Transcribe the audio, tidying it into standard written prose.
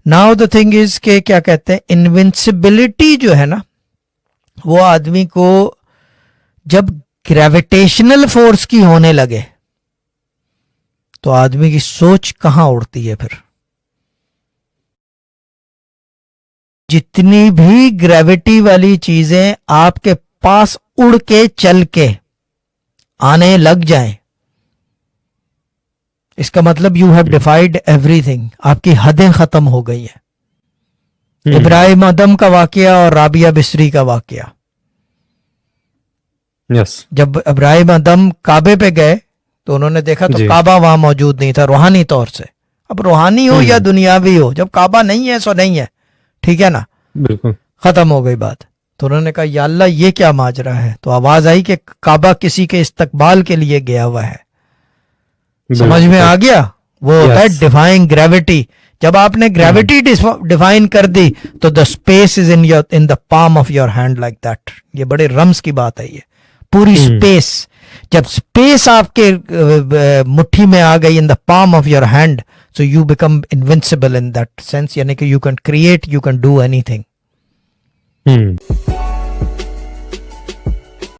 Now the thing is के क्या कहते हैं, इनविंसिबिलिटी जो है ना, वो आदमी को जब ग्रेविटेशनल फोर्स की होने लगे तो आदमी की सोच कहां उड़ती है फिर। जितनी भी ग्रेविटी वाली चीजें आपके पास उड़ के चल के आने लग जाएं, इसका मतलब यू हैव डिफाइड एवरीथिंग, आपकी हदें खत्म हो गई है। इब्राहिम अदम का वाकया और राबिया बिस्री का वाकया। यस। जब इब्राहिम अदम काबे पे गए तो उन्होंने देखा तो जी। काबा वहां मौजूद नहीं था रूहानी तौर से। अब रूहानी हो या दुनियावी हो, जब काबा नहीं है सो नहीं है, ठीक है ना, बिल्कुल। खत्म हो गई बात। तो उन्होंने कहा या अल्लाह ये क्या माजरा है, तो आवाज आई कि काबा किसी के इस्तकबाल के लिए गया हुआ है। समझ में आ गया, वो होता है Yes. Defying gravity. जब आपने ग्रेविटी डिफाइन कर दी तो the space is in the palm of your hand like that. ये बड़े रम्स की बात है, ये पूरी स्पेस। जब स्पेस आपके मुट्ठी में आ गई, in the palm of your hand, so you become invincible in that sense, यानी कि you can create, you can do anything.